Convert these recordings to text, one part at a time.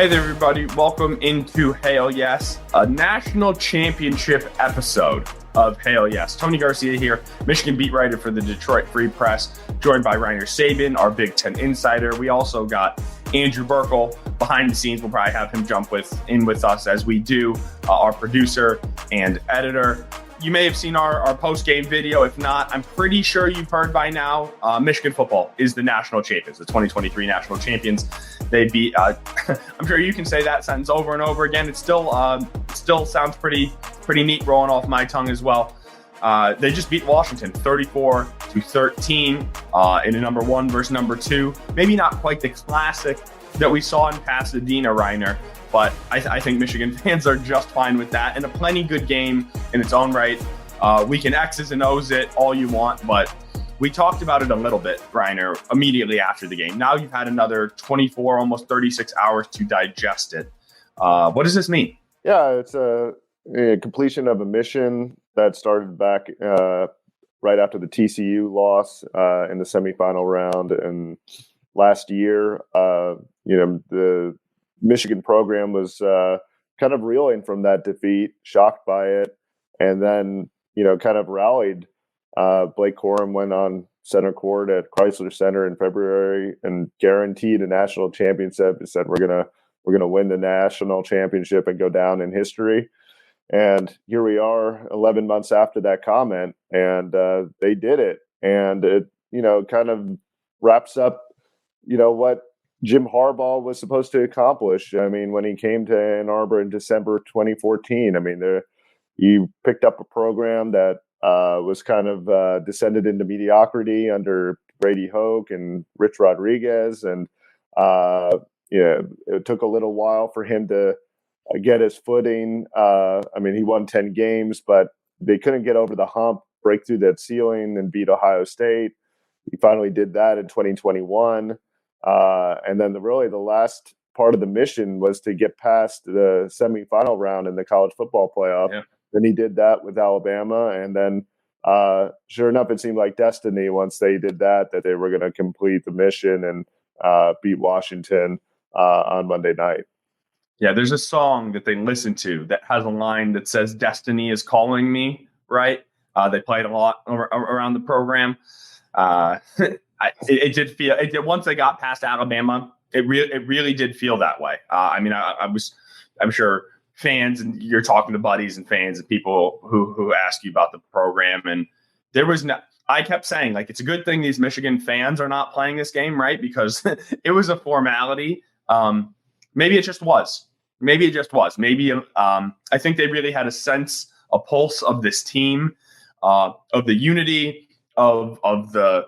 Hey there, everybody. Welcome into Hail Yes, a national championship episode of Hail Yes. Tony Garcia here, Michigan beat writer for the Detroit Free Press, joined by Reiner Sabin, our Big Ten insider. We also got Andrew Burkle behind the scenes. We'll probably have him jump in with us as we do, our producer and editor. You may have seen our post-game video. If not, I'm pretty sure you've heard by now, Michigan football is the national champions, the 2023 national champions. They beat, I'm sure you can say that sentence over and over again. It still sounds pretty neat rolling off my tongue as well. They just beat Washington 34-13 in a number one versus number two. Maybe not quite the classic that we saw in Pasadena, Reiner, but I think Michigan fans are just fine with that. And a plenty good game in its own right. We can X's and O's it all you want, but we talked about it a little bit, Reiner, immediately after the game. Now you've had another 24, almost 36 hours to digest it. What does this mean? Yeah, it's a completion of a mission that started back right after the TCU loss in the semifinal round. And last year, the Michigan program was kind of reeling from that defeat, shocked by it, and then, kind of rallied. Blake Corum went on center court at Chrysler Center in February and guaranteed a national championship. He said, we're gonna win the national championship and go down in history. And here we are 11 months after that comment, and they did it. And it, kind of wraps up, what Jim Harbaugh was supposed to accomplish. I mean, when he came to Ann Arbor in December 2014, he picked up a program that was kind of descended into mediocrity under Brady Hoke and Rich Rodriguez. And, it took a little while for him to get his footing. He won 10 games, but they couldn't get over the hump, break through that ceiling and beat Ohio State. He finally did that in 2021. And then the last part of the mission was to get past the semifinal round in the college football playoff. Yeah. Then he did that with Alabama. And then sure enough, it seemed like destiny once they did that they were going to complete the mission and beat Washington on Monday night. Yeah, there's a song that they listen to that has a line that says "Destiny is calling me." Right? They played a lot around the program. It did feel. Once they got past Alabama, it really did feel that way. I'm sure fans, and you're talking to buddies and fans and people who ask you about the program, and there was no. I kept saying, it's a good thing these Michigan fans are not playing this game, right? Because it was a formality. Maybe it just was. Maybe I think they really had a pulse of this team, of the unity, of the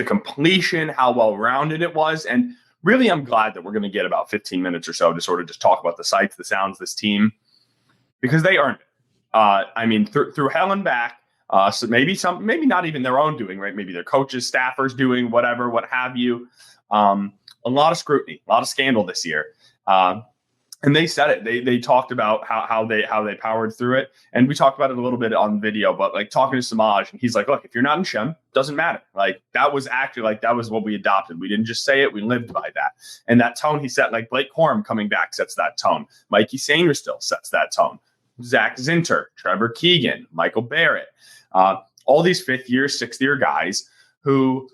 completion, how well-rounded it was. And really, I'm glad that we're going to get about 15 minutes or so to sort of just talk about the sights, the sounds, this team, because they earned it. Through hell and back. So maybe not even their own doing, right? Maybe their coaches, staffers doing whatever, what have you. A lot of scrutiny, a lot of scandal this year. And they said it. They talked about how they powered through it. And we talked about it a little bit on video, but talking to Samaj, and he's like, look, if you're not in Shem, doesn't matter. That was actually that was what we adopted. We didn't just say it, we lived by that. And that tone he set, Blake Corum coming back sets that tone. Mikey Sainristil sets that tone. Zach Zinter, Trevor Keegan, Michael Barrett, all these fifth year, sixth year guys who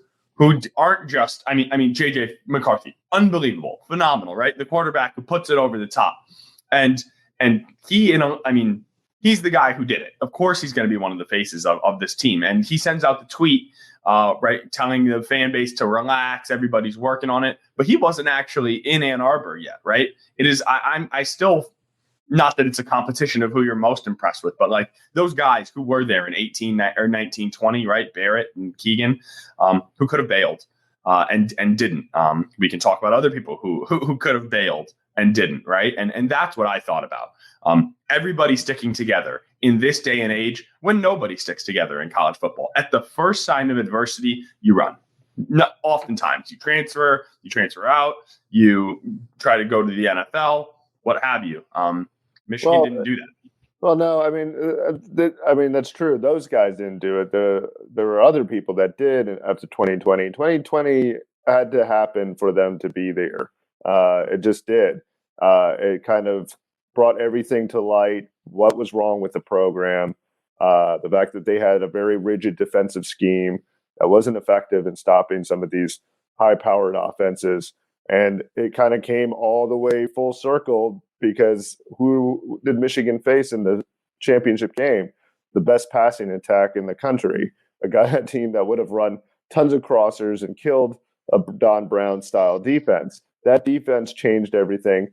aren't just, JJ McCarthy, unbelievable, phenomenal, right? The quarterback who puts it over the top. And he, he's the guy who did it. Of course, he's going to be one of the faces of this team. And he sends out the tweet, right, telling the fan base to relax. Everybody's working on it. But he wasn't actually in Ann Arbor yet, right? It is, I still, not that it's a competition of who you're most impressed with, but those guys who were there in 18 or 19, 20, right? Barrett and Keegan, who could have bailed and didn't. We can talk about other people who could have bailed and didn't, right? And that's what I thought about. Everybody sticking together in this day and age when nobody sticks together in college football. At the first sign of adversity, you run. Oftentimes you transfer out, you try to go to the NFL, what have you. Michigan didn't do that. Well, no, that's true. Those guys didn't do it. There were other people that did after 2020. 2020 had to happen for them to be there. It just did. It kind of brought everything to light, what was wrong with the program, the fact that they had a very rigid defensive scheme that wasn't effective in stopping some of these high-powered offenses. And it kind of came all the way full circle because who did Michigan face in the championship game? The best passing attack in the country, a team that would have run tons of crossers and killed a Don Brown style defense. That defense changed everything.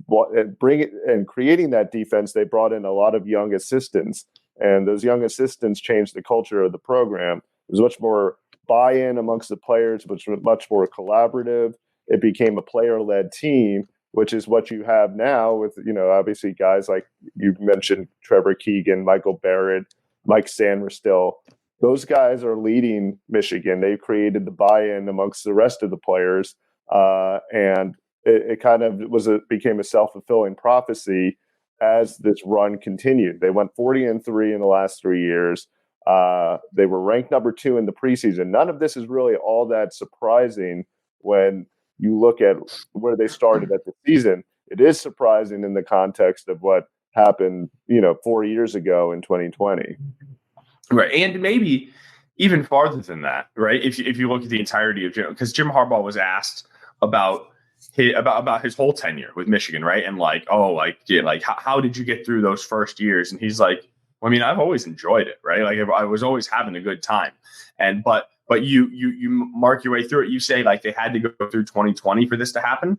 And creating that defense, they brought in a lot of young assistants, and those young assistants changed the culture of the program. It was much more buy-in amongst the players, which was much more collaborative. It became a player-led team, which is what you have now with, obviously guys like you mentioned, Trevor Keegan, Michael Barrett, Mike Sanders. Those guys are leading Michigan. They've created the buy-in amongst the rest of the players, and it kind of became a self-fulfilling prophecy as this run continued. They went 40-3 in the last 3 years. They were ranked number 2 in the preseason. None of this is really all that surprising when you look at where they started at the season. It is surprising in the context of what happened, 4 years ago in 2020. Right. And maybe even farther than that, right? If you look at the entirety of because Jim Harbaugh was asked about his whole tenure with Michigan, right? And how did you get through those first years? And he's like, well, I mean, I've always enjoyed it, right? Like I was always having a good time. And but you mark your way through it. You say like they had to go through 2020 for this to happen.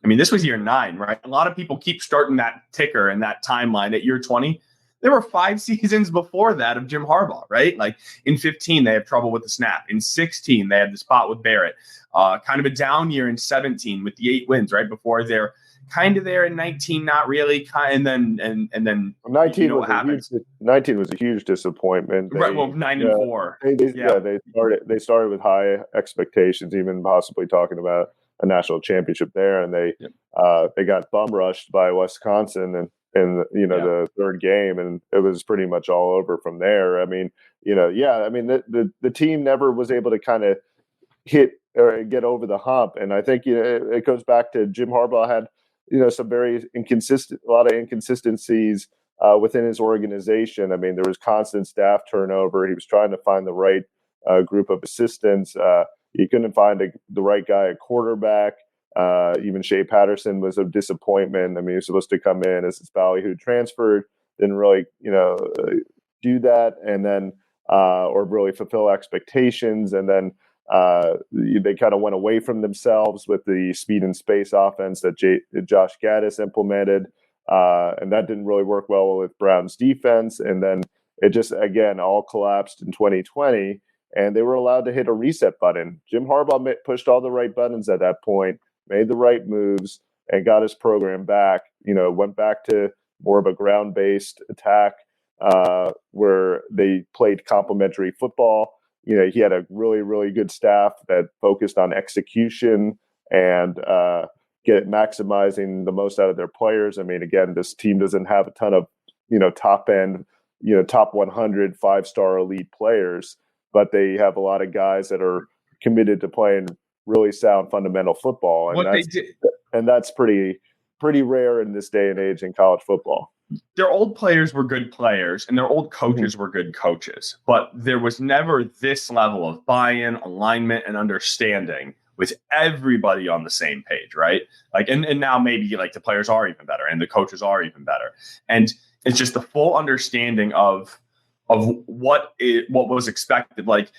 I mean, this was year 9, right? A lot of people keep starting that ticker and that timeline at year 20. There were 5 seasons before that of Jim Harbaugh, right? Like in 15, they have trouble with the snap. In 16, they had the spot with Barrett. Kind of a down year in 17 with the 8 wins, right? Before they're kind of there in 19, not really. And then 19 was a huge disappointment. Right. Well, 9-4. They started with high expectations, even possibly talking about a national championship there, and they got bum rushed by Wisconsin in the third game, and it was pretty much all over from there. I mean, the team never was able to kind of hit or get over the hump, and I think it goes back to Jim Harbaugh had some very a lot of inconsistencies within his organization. I mean, there was constant staff turnover. He was trying to find the right group of assistants. He couldn't find the right guy at quarterback. Even Shea Patterson was a disappointment. I mean, he was supposed to come in as this Valley who transferred, didn't really, do that, and then or really fulfill expectations. And then they kind of went away from themselves with the speed and space offense that Josh Gaddis implemented, and that didn't really work well with Brown's defense. And then it just again all collapsed in 2020, and they were allowed to hit a reset button. Jim Harbaugh pushed all the right buttons at that point, made the right moves, and got his program back. Went back to more of a ground-based attack where they played complementary football. He had a really, really good staff that focused on execution and maximizing the most out of their players. I mean, again, this team doesn't have a ton of, top-end, top 100 5-star elite players, but they have a lot of guys that are committed to playing really sound fundamental football, and that's pretty rare in this day and age in college football. Their old players were good players, and their old coaches were good coaches, but there was never this level of buy-in, alignment, and understanding with everybody on the same page, right? Like, and now maybe like the players are even better, and the coaches are even better, and it's just the full understanding of what was expected. Like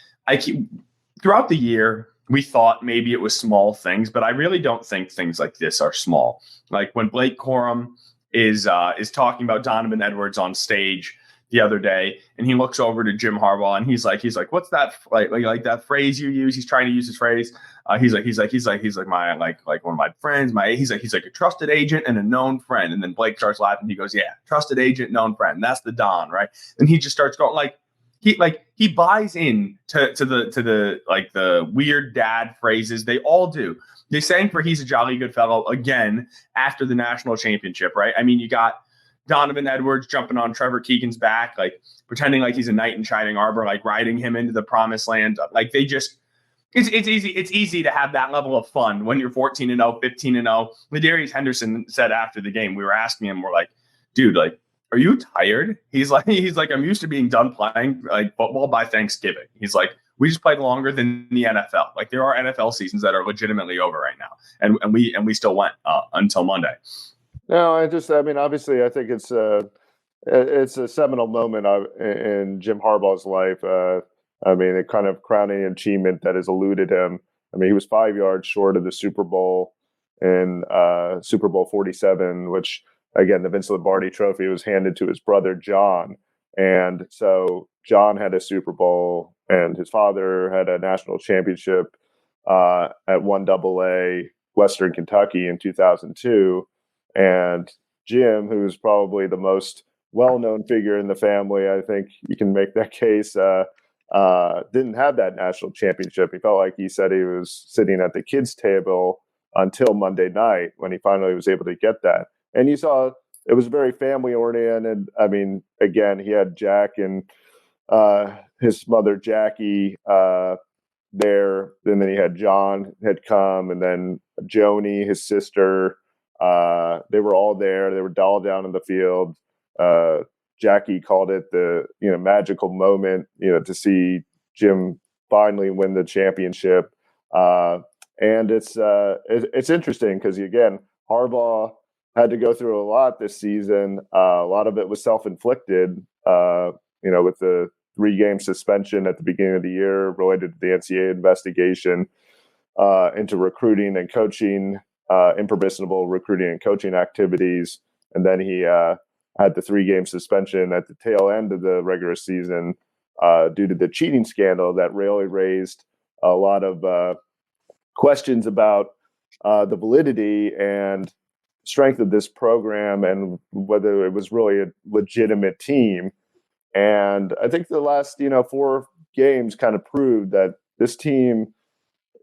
throughout the year, we thought maybe it was small things, but I really don't think things like this are small. Like when Blake Corum is talking about Donovan Edwards on stage the other day, and he looks over to Jim Harbaugh, and he's like, what's that like that phrase you use? He's trying to use his phrase. He's like my like one of my friends. He's like a trusted agent and a known friend. And then Blake starts laughing. He goes, yeah, trusted agent, known friend. That's the Don, right? And he just starts going like. He buys in to the weird dad phrases. They all do. They sang for "He's a Jolly Good Fellow" again after the national championship, right? I mean, you got Donovan Edwards jumping on Trevor Keegan's back, like pretending like he's a knight in shining armor, like riding him into the promised land. Like It's easy. It's easy to have that level of fun when you're 14-0, 15-0. Ladarius Henderson said after the game, we were asking him, we're like, dude, like, are you tired? He's like, I'm used to being done playing like football by Thanksgiving. He's like, we just played longer than the NFL. Like there are NFL seasons that are legitimately over right now, and we still went until Monday. No, obviously, I think it's a seminal moment in Jim Harbaugh's life. A kind of crowning achievement that has eluded him. I mean, he was 5 yards short of the Super Bowl in Super Bowl 47, which, again, the Vince Lombardi trophy was handed to his brother, John. And so John had a Super Bowl, and his father had a national championship at 1AA Western Kentucky in 2002. And Jim, who's probably the most well-known figure in the family, I think you can make that case, didn't have that national championship. He felt like he said he was sitting at the kids' table until Monday night when he finally was able to get that. And you saw it was very family-oriented. I mean, again, he had Jack and his mother, Jackie, there. And then he had John had come, and then Joni, his sister. They were all there. They were all down in the field. Jackie called it the magical moment, to see Jim finally win the championship. And it's interesting because, again, Harbaugh had to go through a lot this season. A lot of it was self-inflicted, with the 3-game suspension at the beginning of the year related to the NCAA investigation into recruiting and coaching, impermissible recruiting and coaching activities. And then he had the 3-game suspension at the tail end of the regular season due to the cheating scandal that really raised a lot of questions about the validity and strength of this program and whether it was really a legitimate team. And I think the last 4 games kind of proved that this team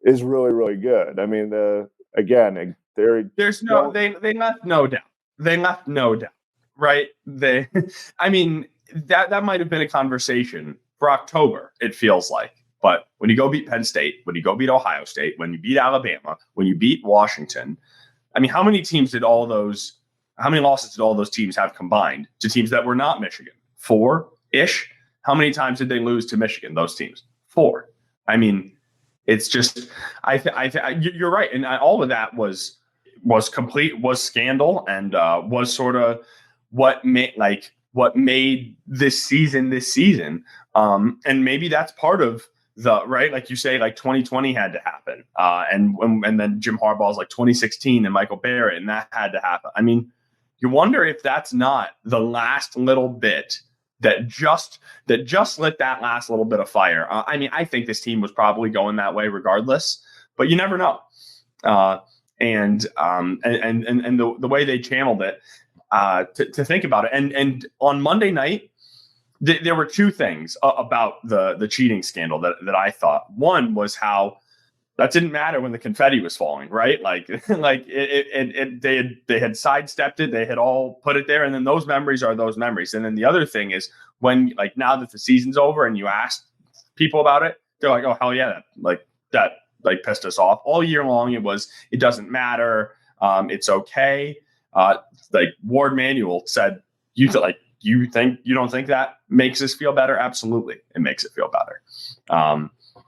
is really, really good. I mean, they left no doubt. They left no doubt. Right. That might have been a conversation for October, it feels like. But when you go beat Penn State, when you go beat Ohio State, when you beat Alabama, when you beat Washington, how many losses did all those teams have combined to teams that were not Michigan? 4-ish. How many times did they lose to Michigan, those teams? 4. It's just, you're right. And all of that was scandal and was sort of what made this season. And maybe that's part of the right, like you say, like 2020 had to happen, and then Jim Harbaugh's like 2016 and Michael Barrett, and that had to happen. You wonder if that's not the last little bit that just lit that last little bit of fire. I think this team was probably going that way regardless, but you never know. And the way they channeled it. To think about it. And on Monday night, there were 2 things about the cheating scandal that I thought. One was how that didn't matter when the confetti was falling, right? They had sidestepped it. They had all put it there. And then those memories are those memories. And then the other thing is when, now that the season's over and you ask people about it, they're like, oh, hell yeah. That pissed us off all year long. It doesn't matter. It's okay. Warde Manuel said, you don't think that makes us feel better? Absolutely, it makes it feel better.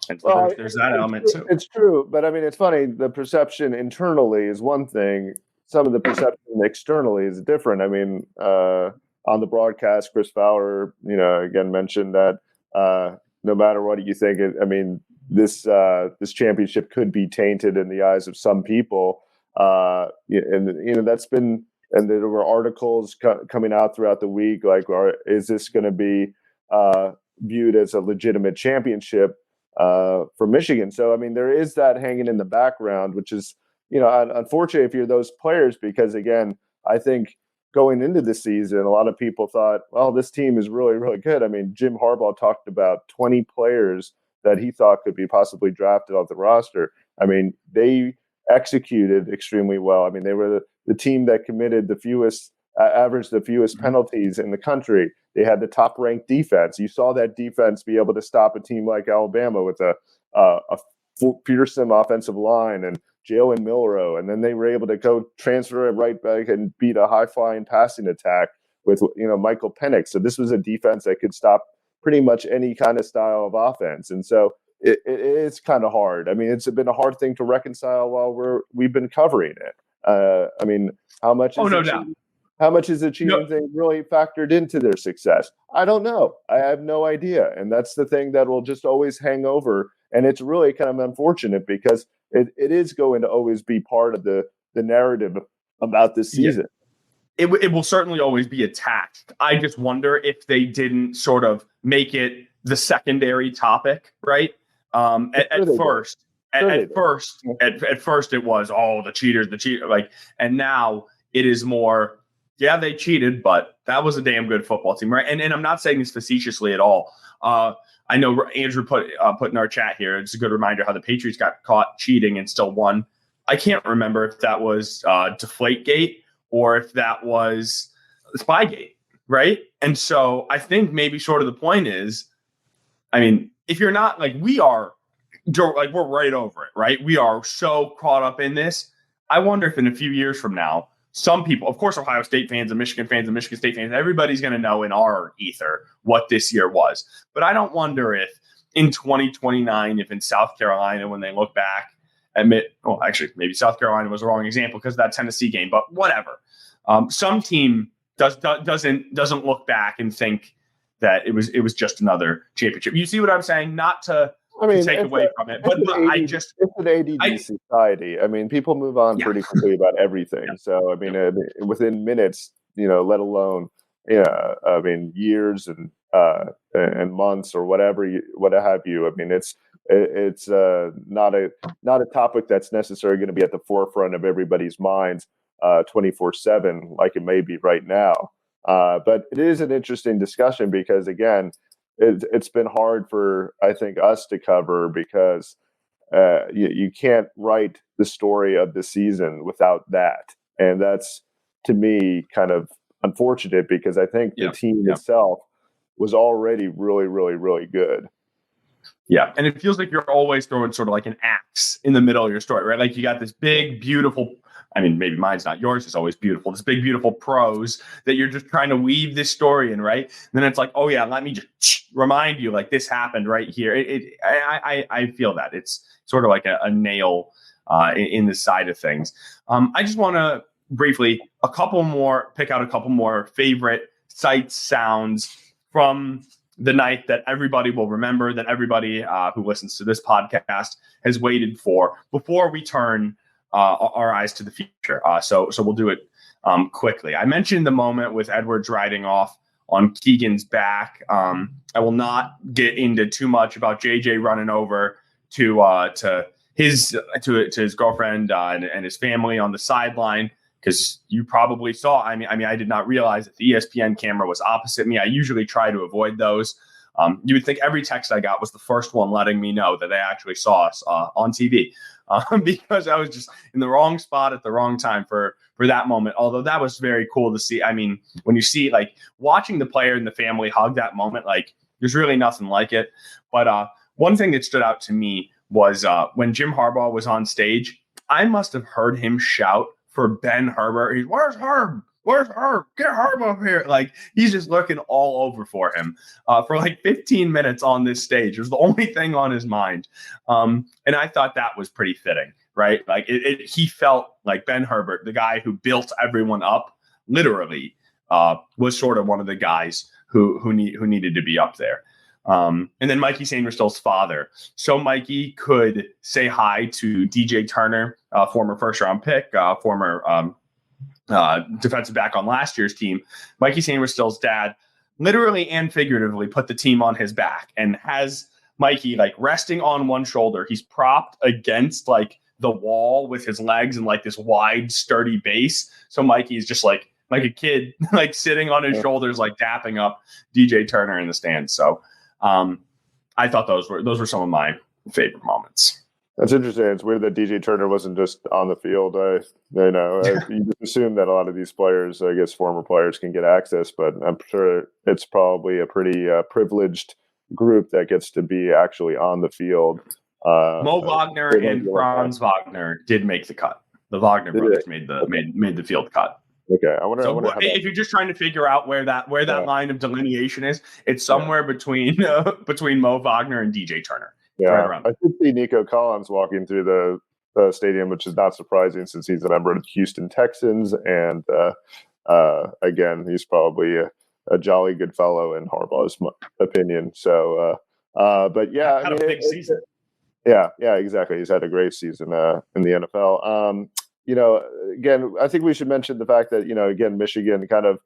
And so there's that element too. It's true, but it's funny. The perception internally is one thing. Some of the perception externally is different. On the broadcast, Chris Fowler, again mentioned that no matter what you think, this championship could be tainted in the eyes of some people. That's been, and there were articles coming out throughout the week, is this going to be viewed as a legitimate championship for Michigan? So, there is that hanging in the background, which is, unfortunate if you're those players, because again, I think going into the season, a lot of people thought, well, this team is really, really good. Jim Harbaugh talked about 20 players that he thought could be possibly drafted off the roster. They executed extremely well. They were the team that committed the fewest, averaged the fewest penalties in the country. They had the top-ranked defense. You saw that defense be able to stop a team like Alabama with a fearsome offensive line and Jalen Milroe, and then they were able to go transfer it right back and beat a high-flying passing attack with Michael Penix. So this was a defense that could stop pretty much any kind of style of offense, and so it is kind of hard. I mean, it's been a hard thing to reconcile while we've been covering it. I mean, how much? Oh, no doubt. How much is the cheating thing really factored into their success? I don't know. I have no idea, and that's the thing that will just always hang over. And it's really kind of unfortunate because it is going to always be part of the narrative about this season. Yeah. It will certainly always be attacked. I just wonder if they didn't sort of make it the secondary topic, right? At first it was, the cheaters, and now it is more, yeah, they cheated, but that was a damn good football team, right? And I'm not saying this facetiously at all. I know Andrew put in our chat here, it's a good reminder how the Patriots got caught cheating and still won. I can't remember if that was Deflategate or if that was Spygate, right? And so I think maybe sort of the point is, I mean, if you're not we're right over it, right? We are so caught up in this. I wonder if in a few years from now, some people, of course, Ohio State fans and Michigan State fans, everybody's going to know in our ether what this year was. But I don't wonder if in 2029, if in South Carolina, when they look back, actually, maybe South Carolina was the wrong example because of that Tennessee game, but whatever. Some team doesn't look back and think that it was just another championship. You see what I'm saying? Not to take away from it, but it's an ADD society. I mean, people move on pretty quickly about everything. Yeah. So I mean, within minutes, let alone I mean, years and months or what have you. I mean, it's not a topic that's necessarily going to be at the forefront of everybody's minds 24/7 like it may be right now. But it is an interesting discussion because, again, it's been hard for, I think, us to cover because you can't write the story of the season without that. And that's, to me, kind of unfortunate because I think the team itself was already really, really, really good. Yeah. And it feels like you're always throwing sort of like an axe in the middle of your story, right? Like you got this big, beautiful, I mean, maybe mine's not, yours is always beautiful, this big, beautiful prose that you're just trying to weave this story in, right? And then it's like, oh yeah, let me just remind you, like this happened right here. I feel that it's sort of like a nail in the side of things. I just want to briefly pick out a couple more favorite sights, sounds from the night that everybody will remember, that everybody who listens to this podcast has waited for before we turn our eyes to the future. So we'll do it quickly. I mentioned the moment with Edwards riding off on Keegan's back. I will not get into too much about JJ running over to his girlfriend and his family on the sideline, because you probably saw. I mean, I did not realize that the ESPN camera was opposite me. I usually try to avoid those. You would think every text I got was the first one letting me know that they actually saw us on TV, because I was just in the wrong spot at the wrong time for that moment. Although that was very cool to see. I mean, when you see watching the player and the family hug that moment, there's really nothing like it. But one thing that stood out to me was when Jim Harbaugh was on stage, I must have heard him shout for Ben Herbert. He's, "Where's Herb? Where's Herb? Get Herb up here." He's just looking all over for him for 15 minutes on this stage. It was the only thing on his mind. And I thought that was pretty fitting, right? He felt like Ben Herbert, the guy who built everyone up, literally, was sort of one of the guys who needed to be up there. And then Mikey Sainristil's father. So Mikey could say hi to DJ Turner, former first-round pick, former defensive back on last year's team. Mikey Sainristil's dad literally and figuratively put the team on his back and has Mikey resting on one shoulder. He's propped against the wall with his legs and this wide, sturdy base. So Mikey's just like a kid, sitting on his shoulders, dapping up DJ Turner in the stands. So I thought those were some of my favorite moments. That's interesting. It's weird that DJ Turner wasn't just on the field. You just assume that a lot of these players, I guess former players, can get access, but I'm sure it's probably a pretty privileged group that gets to be actually on the field Mo Wagner and Franz Wagner did make the cut. The Wagner brothers made the field cut. Okay, I wonder. If you're just trying to figure out where that line of delineation is, it's somewhere between Mo Wagner and DJ Turner. Yeah, right around. I did see Nico Collins walking through the stadium, which is not surprising since he's a member of the Houston Texans, and again, he's probably a jolly good fellow in Harbaugh's opinion. So, but yeah, had a big season. Yeah, exactly. He's had a great season in the NFL. Again, I think we should mention the fact that, again, Michigan kind of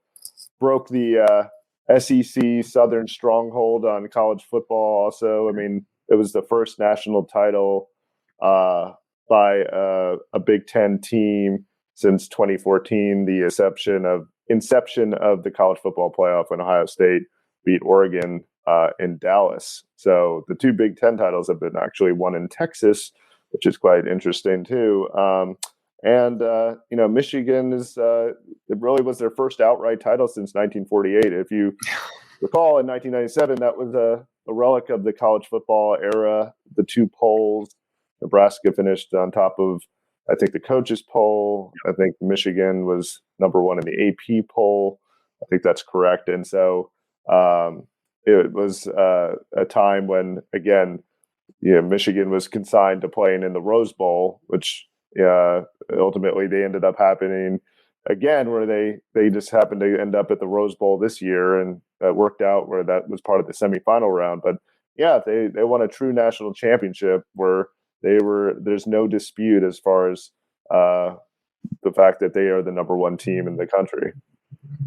broke the SEC Southern stronghold on college football. Also, I mean, it was the first national title by a Big Ten team since 2014, the inception of the college football playoff when Ohio State beat Oregon in Dallas. So the two Big Ten titles have been actually won in Texas, which is quite interesting too. Michigan it really was their first outright title since 1948. If you recall, in 1997, that was a relic of the college football era. The two polls, Nebraska finished on top of, I think, the coaches poll. I think Michigan was number one in the AP poll. I think that's correct. And so it was a time when, again, Michigan was consigned to playing in the Rose Bowl, which ultimately they ended up happening again, where they just happened to end up at the Rose Bowl this year, and that worked out where that was part of the semifinal round. But yeah, they won a true national championship where there's no dispute as far as the fact that they are the number one team in the country.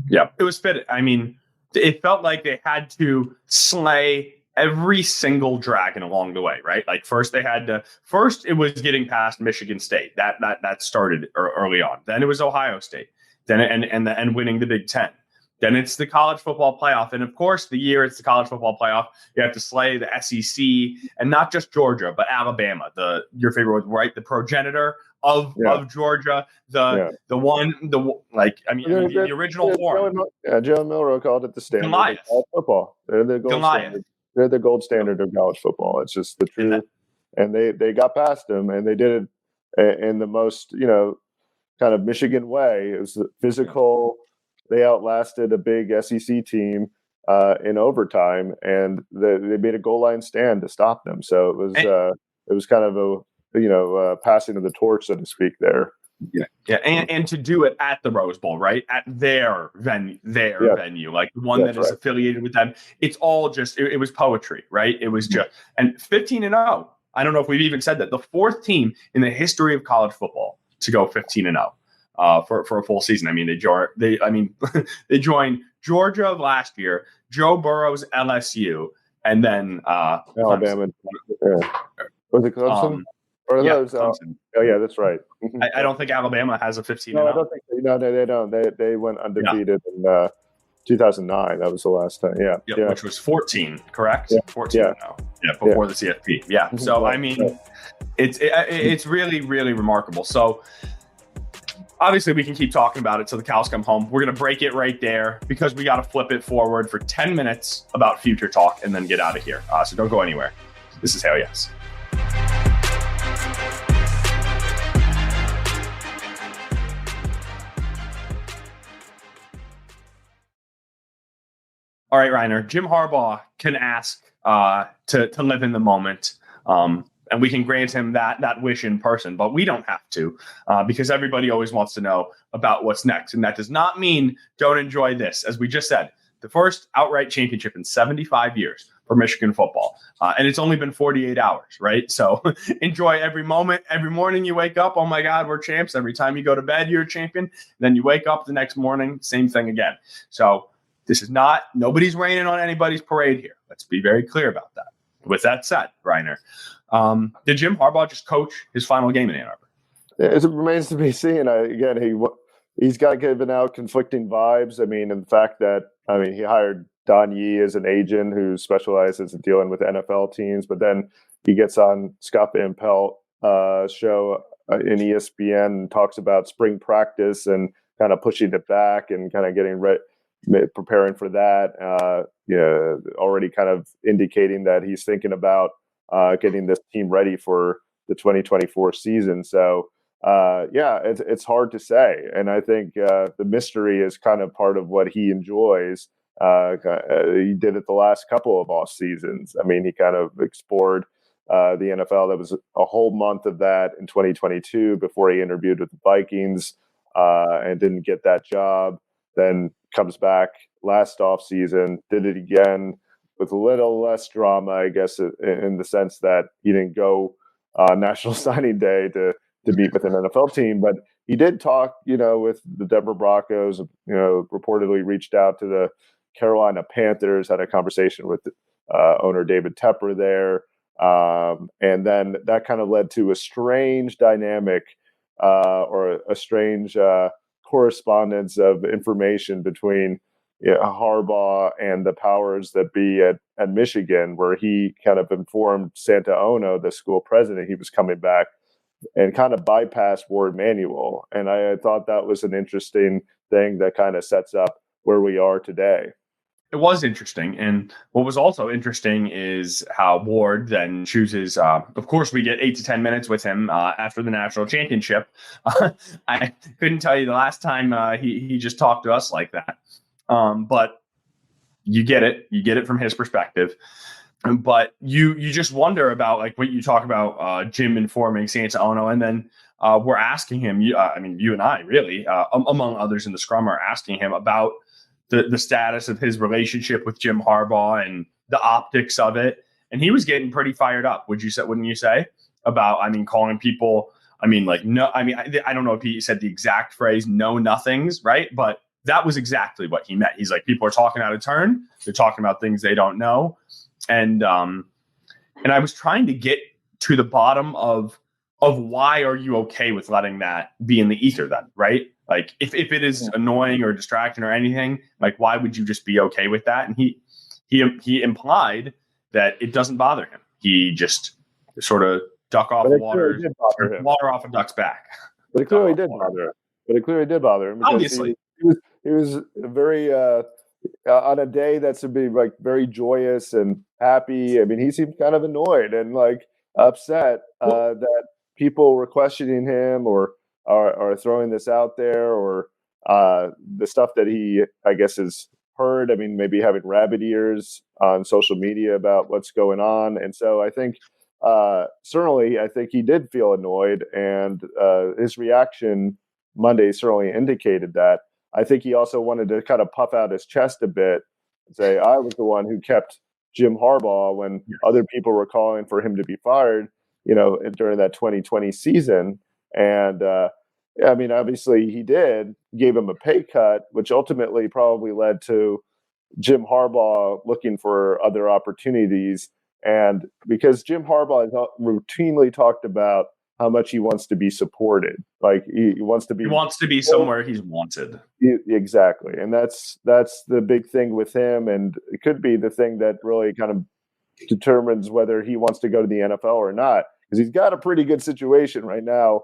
Yeah, it was fit. I mean, it felt like they had to slay every single dragon along the way, right? Like first it was getting past Michigan State. That started early on. Then it was Ohio State. Then and winning the Big Ten. Then it's the college football playoff. And of course, the year it's the college football playoff, you have to slay the SEC, and not just Georgia, but Alabama, your favorite, right? The progenitor of Georgia, the original form. Joe Milroe called it the standard of college football. They're the gold standard. They're the gold standard of college football. It's just the truth. And they got past them, and they did it in the most, kind of Michigan way. It was physical. They outlasted a big SEC team in overtime, and they made a goal line stand to stop them. So it was kind of a passing of the torch, so to speak, there. Yeah, and to do it at the Rose Bowl, right? At their venue, like the one that is affiliated with them. It's all just it was poetry, right? It was just, and 15-0. I don't know if we've even said that, the fourth team in the history of college football to go 15-0 for a full season. I mean, they joined Georgia last year, Joe Burrow's LSU, and then Alabama. Was it Clemson? Clemson. Oh yeah, that's right. I don't think Alabama has a 15-0. No, I don't think so. No, they don't. They went undefeated in 2009. That was the last time. Yeah. Which was 14, correct? Yeah. 14-0. Yeah, before the CFP. Yeah. So I mean, it's really, really remarkable. So obviously we can keep talking about it till the cows come home. We're gonna break it right there because we got to flip it forward for 10 minutes about future talk and then get out of here. So don't go anywhere. This is Hell Yes. All right, Reiner. Jim Harbaugh can ask to live in the moment, and we can grant him that wish in person, but we don't have to because everybody always wants to know about what's next. And that does not mean don't enjoy this. As we just said, the first outright championship in 75 years for Michigan football. And it's only been 48 hours, right? So enjoy every moment. Every morning you wake up, oh my God, we're champs. Every time you go to bed, you're a champion. Then you wake up the next morning, same thing again. So this is nobody's raining on anybody's parade here. Let's be very clear about that. With that said, Reiner, did Jim Harbaugh just coach his final game in Ann Arbor? It remains to be seen. He's got given out conflicting vibes. I mean, and the fact that, he hired Don Yee as an agent who specializes in dealing with NFL teams, but then he gets on Scott Van Pelt show in ESPN and talks about spring practice and kind of pushing it back and kind of getting ready, preparing for that, already kind of indicating that he's thinking about getting this team ready for the 2024 season. So, it's hard to say. And I think the mystery is kind of part of what he enjoys. He did it the last couple of off seasons. I mean, he kind of explored the NFL. There was a whole month of that in 2022 before he interviewed with the Vikings and didn't get that job. Then comes back last off season, did it again with a little less drama, I guess, in the sense that he didn't go National Signing Day to meet with an NFL team, but he did talk, with the Denver Broncos. Reportedly reached out to the Carolina Panthers, had a conversation with owner David Tepper there. And then that kind of led to a strange dynamic or a strange correspondence of information between Harbaugh and the powers that be at Michigan, where he kind of informed Santa Ono, the school president, he was coming back, and kind of bypassed Warde Manuel. And I thought that was an interesting thing that kind of sets up where we are today. It was interesting. And what was also interesting is how Warde then chooses, of course, we get 8 to 10 minutes with him after the national championship. I couldn't tell you the last time he just talked to us like that. But you get it from his perspective. But you just wonder about, like, what you talk about, Jim informing Santa Ono, and then we're asking him, you and I really, among others in the scrum, are asking him about the status of his relationship with Jim Harbaugh and the optics of it. And he was getting pretty fired up, wouldn't you say, about, calling people, I don't know if he said the exact phrase, no nothings, right? But that was exactly what he meant. He's like, people are talking out of turn. They're talking about things they don't know. And I was trying to get to the bottom of why are you okay with letting that be in the ether then, right? Like, if it is annoying or distracting or anything, like, why would you just be okay with that? And he implied that it doesn't bother him. He just sort of duck off the water off a duck's back. But it clearly did bother him. Obviously. He was very on a day that should be like very joyous and happy. He seemed kind of annoyed and like upset that people were questioning him or throwing this out there, or the stuff that he, I guess, has heard. Maybe having rabbit ears on social media about what's going on. And so I think certainly he did feel annoyed, and his reaction Monday certainly indicated that. I think he also wanted to kind of puff out his chest a bit and say, I was the one who kept Jim Harbaugh when other people were calling for him to be fired, during that 2020 season. And obviously he gave him a pay cut, which ultimately probably led to Jim Harbaugh looking for other opportunities. And because Jim Harbaugh has routinely talked about how much he wants to be supported. Like he wants to be somewhere he's wanted. Exactly. And that's the big thing with him. And it could be the thing that really kind of determines whether he wants to go to the NFL or not, because he's got a pretty good situation right now.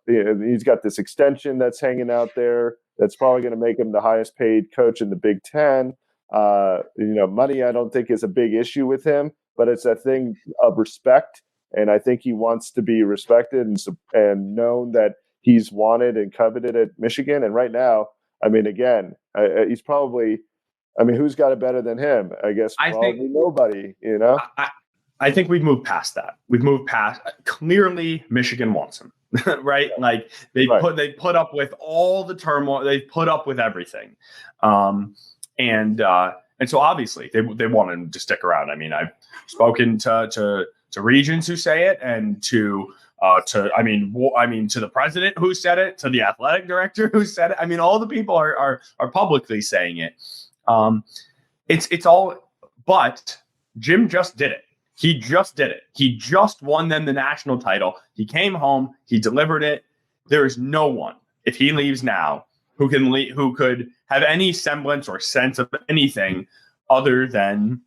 He's got this extension that's hanging out there that's probably going to make him the highest paid coach in the Big Ten. Money, I don't think, is a big issue with him, but it's a thing of respect. And I think he wants to be respected and known that he's wanted and coveted at Michigan. And right now, he's probably, who's got it better than him? I guess probably nobody, I think we've moved past that. Clearly Michigan wants him, right? Like they put up with all the turmoil. They've put up with everything. And so obviously they want him to stick around. I've spoken to regions who say it, and to the president who said it, to the athletic director who said it. All the people are publicly saying it. It's all, but Jim just did it. He just did it. He just won them the national title. He came home. He delivered it. There is no one, if he leaves now, who could have any semblance or sense of anything other than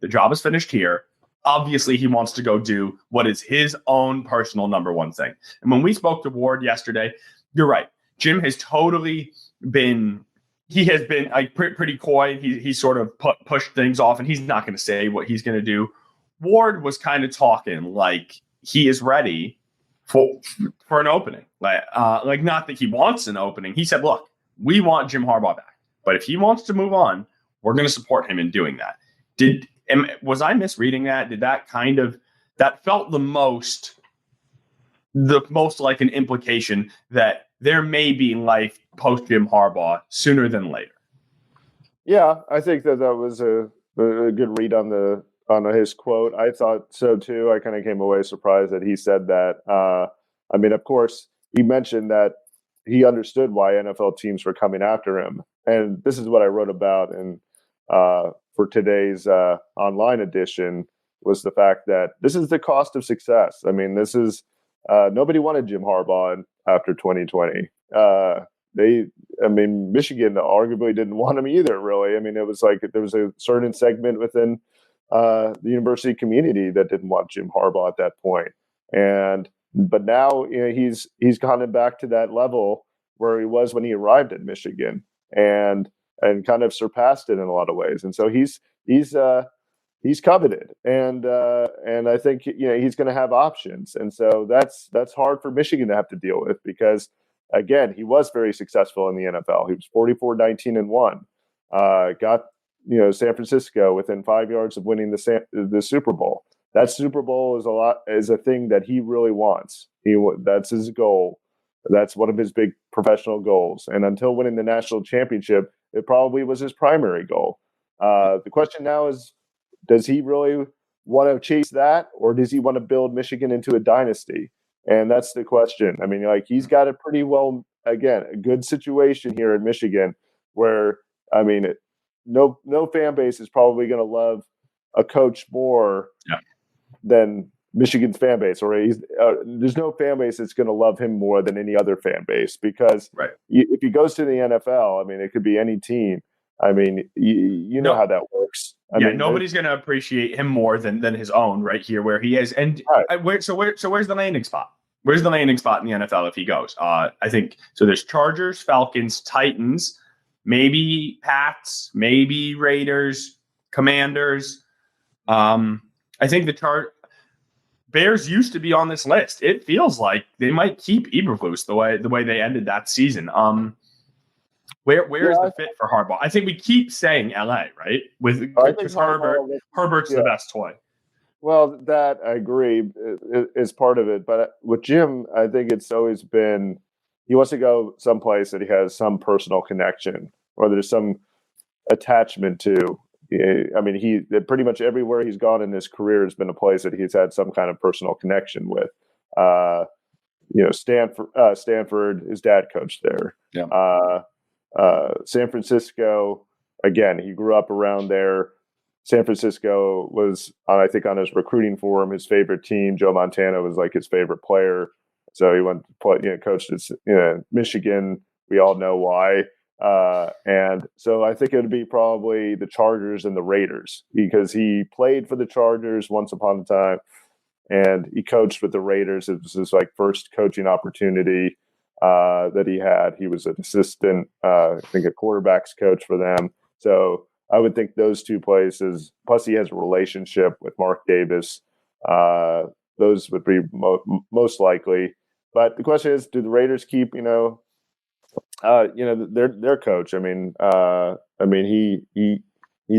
the job is finished here. Obviously, he wants to go do what is his own personal number one thing. And when we spoke to Warde yesterday, you're right. Jim has totally been like pretty coy. He sort of pushed things off, and he's not going to say what he's going to do Warde was kind of talking like he is ready for an opening. Like not that he wants an opening. He said, look, we want Jim Harbaugh back, but if he wants to move on, we're going to support him in doing that. Was I misreading that? Did that that felt the most like an implication that there may be life post Jim Harbaugh sooner than later? Yeah, I think that was a good read on his quote. I thought so too. I kind of came away surprised that he said that. I mean, of course, he mentioned that he understood why NFL teams were coming after him, and this is what I wrote about in for today's online edition, was the fact that this is the cost of success. I mean, this is nobody wanted Jim Harbaugh after 2020. Michigan arguably didn't want him either, really. I mean, it was like there was a certain segment within the university community that didn't want Jim Harbaugh at that point. But now, he's gone back to that level where he was when he arrived at Michigan, and kind of surpassed it in a lot of ways. And so he's coveted, and I think he's going to have options, and so that's hard for Michigan to have to deal with, because again, he was very successful in the NFL. He was 44-19-1, got San Francisco within 5 yards of winning the Super Bowl. That Super Bowl is a thing that he really wants. That's his goal. That's one of his big professional goals. And until winning the national championship, it probably was his primary goal. The question now is, does he really want to chase that, or does he want to build Michigan into a dynasty? And that's the question. I mean, he's got a pretty a good situation here in Michigan where, I mean, no fan base is probably going to love a coach more than Michigan's fan base, or there's no fan base that's going to love him more than any other fan base, because if he goes to the NFL, I mean, it could be any team. I mean, you know how that works. I mean, nobody's going to appreciate him more than his own right here where he is. And where's the landing spot? Where's the landing spot in the NFL if he goes? I think so. There's Chargers, Falcons, Titans, maybe Pats, maybe Raiders, Commanders. I think the Bears used to be on this list. It feels like they might keep Eberflus the way they ended that season. Where is the fit for Harbaugh? I think we keep saying LA, right? Because Herbert's the best toy. Well, that I agree is part of it. But with Jim, I think it's always been he wants to go someplace that he has some personal connection, or there's some attachment to. I mean, he pretty much everywhere he's gone in his career has been a place that he's had some kind of personal connection with. Stanford, his dad coached there. Yeah. San Francisco, again, he grew up around there. San Francisco was, I think, on his recruiting forum, his favorite team. Joe Montana was like his favorite player. So he went to play, coached at Michigan. We all know why. And so I think it would be probably the Chargers and the Raiders, because he played for the Chargers once upon a time and he coached with the Raiders. It was his first coaching opportunity that he had. He was an assistant, I think a quarterback's coach for them. So I would think those two places, plus he has a relationship with Mark Davis. Those would be most likely. But the question is, do the Raiders keep, their coach? I mean, he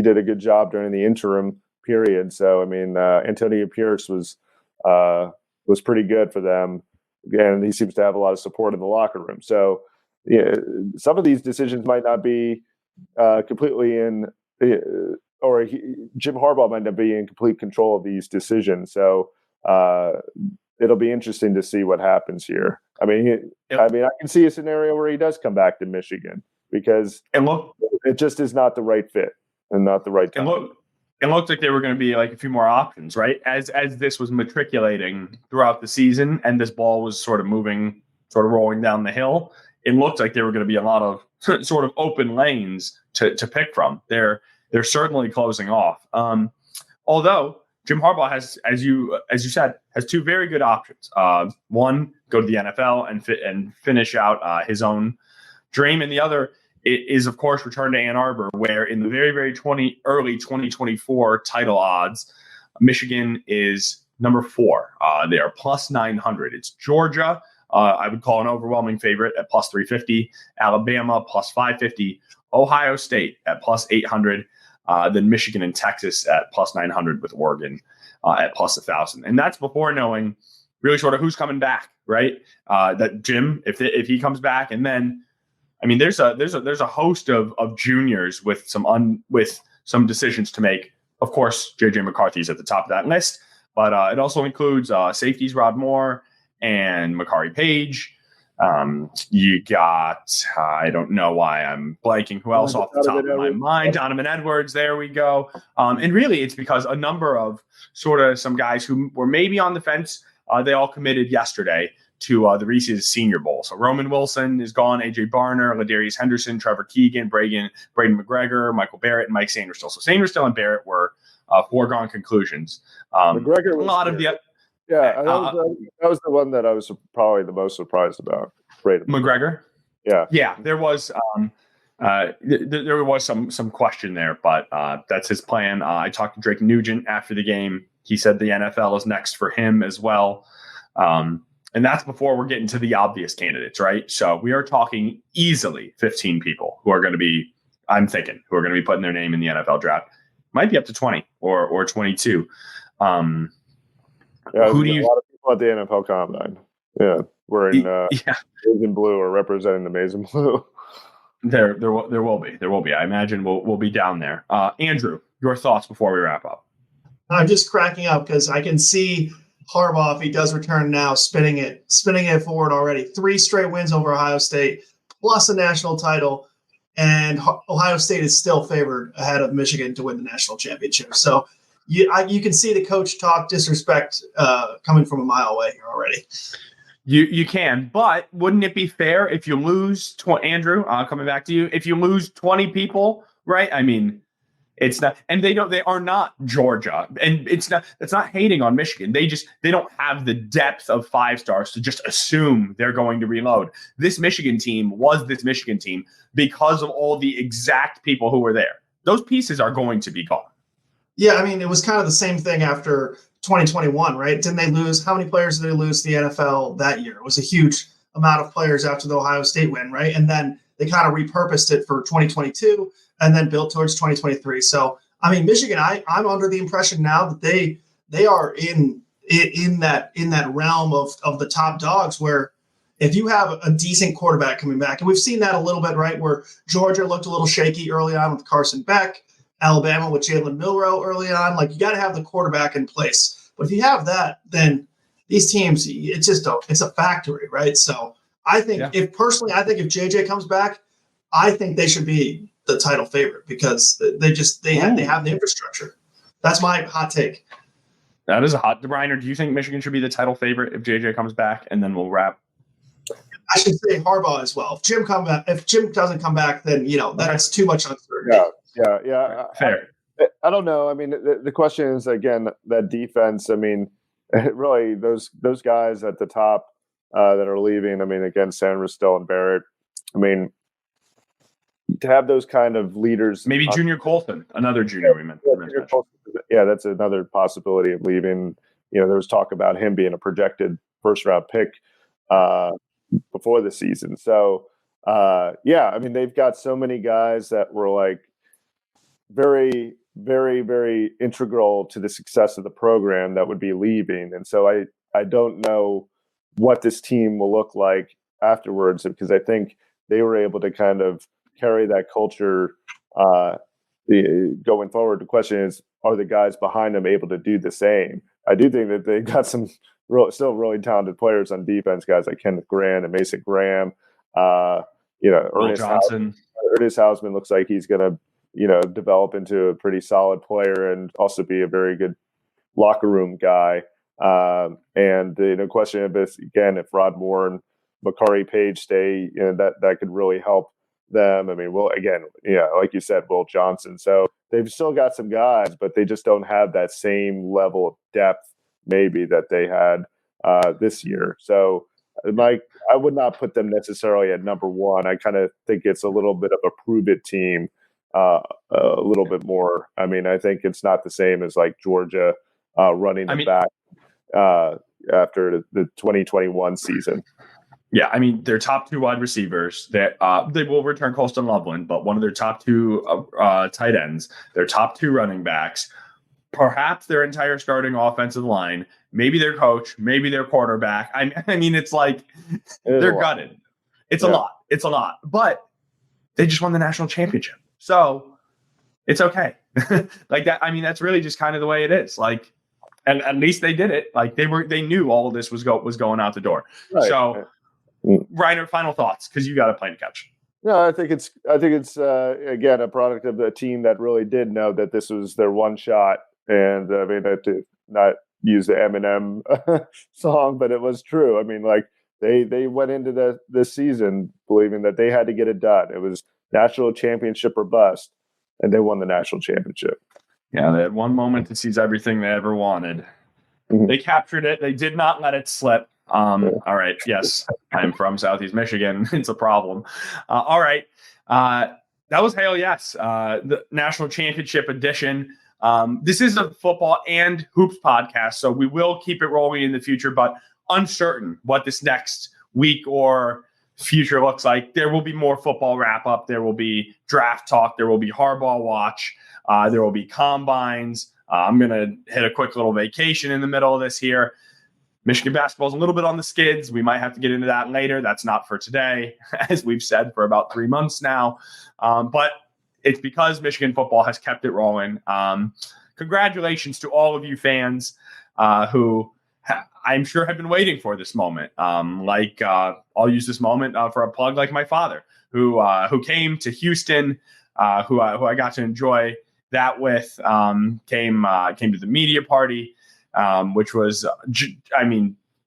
did a good job during the interim period. So, I mean, Antonio Pierce was pretty good for them. And he seems to have a lot of support in the locker room. So some of these decisions might not be completely Jim Harbaugh might not be in complete control of these decisions. So it'll be interesting to see what happens here. I mean, I can see a scenario where he does come back to Michigan, because it just is not the right fit and not the right time. It looked like there were going to be a few more options, right? As this was matriculating throughout the season and this ball was sort of rolling down the hill, it looked like there were going to be a lot of sort of open lanes to pick from. They're certainly closing off. Although Jim Harbaugh has, as you said, has two very good options. One, go to the NFL and finish out his own dream, and the other is, of course, return to Ann Arbor, where in the very, very early 2024 title odds, Michigan is number 4. They are plus 900. It's Georgia. I would call an overwhelming favorite at plus 350. Alabama plus 550. Ohio State at plus 800. Then Michigan and Texas at plus 900 with Oregon at plus 1,000. And that's before knowing really sort of who's coming back, right? That Jim, if he comes back, and then I mean, there's a host of juniors with some decisions to make. Of course, JJ McCarthy's at the top of that list, but it also includes safeties Rod Moore and Makari Page. You got, I don't know why I'm blanking who else off the top of my mind. Donovan Edwards, there we go. And really it's because a number of sort of some guys who were maybe on the fence, they all committed yesterday to the Reese's Senior Bowl. So Roman Wilson is gone, AJ Barner, Ladarius Henderson, Trevor Keegan, Braden McGregor, Michael Barrett, and Mike Sainristil. So Sainristil and Barrett were foregone conclusions. McGregor was a lot of the yeah, that was the one that I was probably the most surprised about. McGregor. Yeah. There was there was some question there, but that's his plan. I talked to Drake Nugent after the game. He said the NFL is next for him as well. And that's before we're getting to the obvious candidates, right? So we are talking easily 15 people who are going to be, I'm thinking, who are going to be putting their name in the NFL draft. Might be up to 20 or 22. Who do you? A lot of people at the NFL Combine, wearing maize and blue or representing the maize and blue. There will be. I imagine we'll be down there. Andrew, your thoughts before we wrap up? I'm just cracking up because I can see Harbaugh, if he does return now, spinning it forward already. 3 straight wins over Ohio State, plus a national title, and Ohio State is still favored ahead of Michigan to win the national championship. So you can see the coach talk disrespect coming from a mile away here already. You can, but wouldn't it be fair if you lose, Andrew, coming back to you, if you lose 20 people, right? I mean, it's not, and they are not Georgia, and it's not hating on Michigan. They don't have the depth of 5 stars to just assume they're going to reload. This Michigan team was this Michigan team because of all the exact people who were there. Those pieces are going to be gone. Yeah, I mean, it was kind of the same thing after 2021, right? Didn't they lose? How many players did they lose to the NFL that year? It was a huge amount of players after the Ohio State win, right? And then they kind of repurposed it for 2022 and then built towards 2023. So, I mean, Michigan, I'm under the impression now that they are in that realm of the top dogs where if you have a decent quarterback coming back, and we've seen that a little bit, right, where Georgia looked a little shaky early on with Carson Beck, Alabama with Jalen Milroe early on. Like, you got to have the quarterback in place. But if you have that, then these teams, it's a factory, right? So I think if JJ comes back, I think they should be the title favorite because they have the infrastructure. That's my hot take. That is a hot. Reiner, do you think Michigan should be the title favorite if JJ comes back? And then we'll wrap. I should say Harbaugh as well. If Jim doesn't come back, then that's too much uncertainty. Yeah. Fair. I don't know. I mean, the question is again that defense. I mean, really those guys at the top that are leaving. I mean, again, Sainristil and Barrett. I mean, to have those kind of leaders. Maybe Junior Colton, another junior we mentioned. Yeah, that's another possibility of leaving. There was talk about him being a projected first-round pick before the season. So, I mean, they've got so many guys that were like very, very, very integral to the success of the program that would be leaving. And so I don't know what this team will look like afterwards because I think they were able to kind of carry that culture going forward. The question is, are the guys behind them able to do the same? I do think that they've got some still really talented players on defense, guys like Kenneth Grant and Mason Graham. Ernest Johnson. Ernest Hausman looks like he's going to, develop into a pretty solid player and also be a very good locker room guy. And the question of this, again, if Rod Moore and Makari Page stay, that could really help them. I mean, like you said, Will Johnson. So they've still got some guys, but they just don't have that same level of depth maybe that they had this year. So I would not put them necessarily at number one. I kind of think it's a little bit of a prove-it team, a little bit more. I mean, I think it's not the same as like Georgia running it back after the 2021 season. Yeah, I mean, their top 2 wide receivers, they will return Colston Loveland, but one of their top 2 tight ends, their top 2 running backs, perhaps their entire starting offensive line, maybe their coach, maybe their quarterback. I mean, it's like they're gutted. It's a lot. It's a lot. But they just won the national championship. So it's okay. Like that. I mean, that's really just kind of the way it is. Like, and at least they did it. Like they knew all of this was going out the door. Right. So Reiner, final thoughts, because you got a plane to catch. No, I think it's again a product of a team that really did know that this was their one shot, and I mean, to not use the Eminem song, but it was true. I mean, like they went into this season believing that they had to get it done. It was national championship or bust, and they won the national championship. Yeah, they had one moment to seize everything they ever wanted. Mm-hmm. They captured it. They did not let it slip. All right. Yes, I'm from Southeast Michigan. It's a problem. All right. That was Hail Yes, the national championship edition. This is a football and hoops podcast, so we will keep it rolling in the future, but uncertain what this next week or future looks like. There will be more football wrap up. There will be draft talk. There will be Harbaugh watch. There will be combines. I'm going to hit a quick little vacation in the middle of this here. Michigan basketball is a little bit on the skids. We might have to get into that later. That's not for today, as we've said for about 3 months now. But it's because Michigan football has kept it rolling. Congratulations to all of you fans who I'm sure have been waiting for this moment. I'll use this moment for a plug, like my father, who came to Houston, who I got to enjoy that with, came to the media party, which was,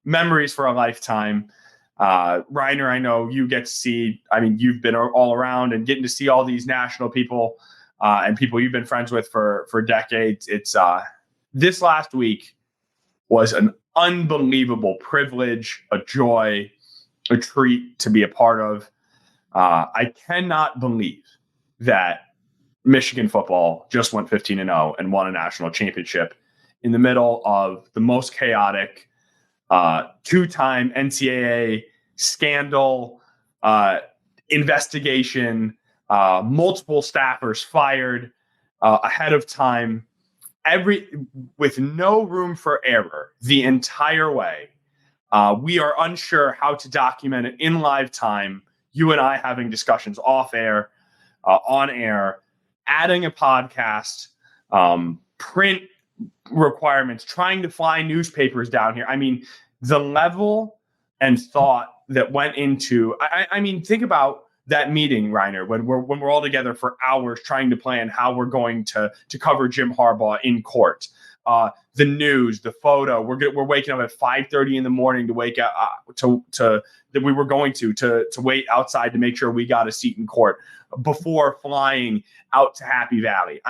memories for a lifetime. Reiner, I know you get to see, you've been all around and getting to see all these national people and people you've been friends with for decades. It's this last week was an unbelievable privilege, a joy, a treat to be a part of. I cannot believe that Michigan football just went 15-0 and won a national championship in the middle of the most chaotic two-time NCAA scandal, investigation, multiple staffers fired ahead of time, with no room for error the entire way. We are unsure how to document it in live time. You and I having discussions off air, on air, adding a podcast, print requirements, trying to fly newspapers down here. The level and thought that went into, think about that meeting, Reiner, when we're all together for hours trying to plan how we're going to cover Jim Harbaugh in court. The news, the photo. We're waking up at 5:30 in the morning to wake up that we were going to wait outside to make sure we got a seat in court before flying out to Happy Valley.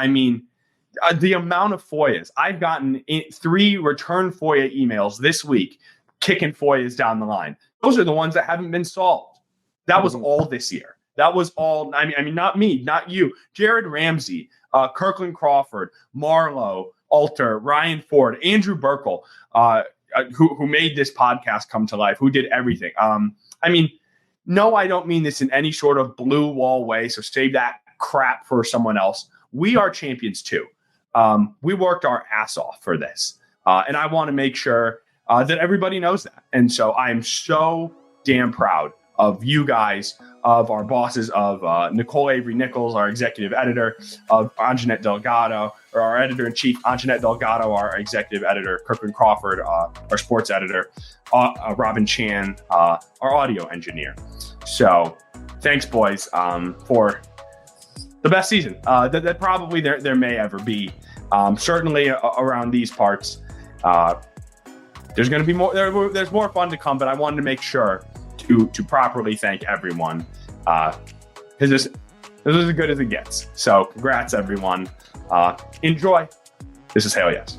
The amount of FOIAs I've gotten, 3 return FOIA emails this week, kicking FOIAs down the line. Those are the ones that haven't been solved. That was all this year. That was all. Not me, not you. Jared Ramsey, Kirkland Crawford, Marlowe, Alter, Ryan Ford, Andrew Burkle, who made this podcast come to life, who did everything. No, I don't mean this in any sort of blue wall way, so save that crap for someone else. We are champions too. We worked our ass off for this. And I want to make sure that everybody knows that. And so I am so damn proud of you guys, of our bosses, of Nicole Avery Nichols, our executive editor, of Anjanette Delgado, or our editor-in-chief, Anjanette Delgado, our executive editor, Kirkland Crawford, our sports editor, Robin Chan, our audio engineer. So thanks, boys, for the best season that probably there may ever be. Certainly around these parts. There's going to be more. There's more fun to come, but I wanted to make sure to properly thank everyone because this is as good as it gets. So congrats, everyone. Enjoy. This is Hail Yes.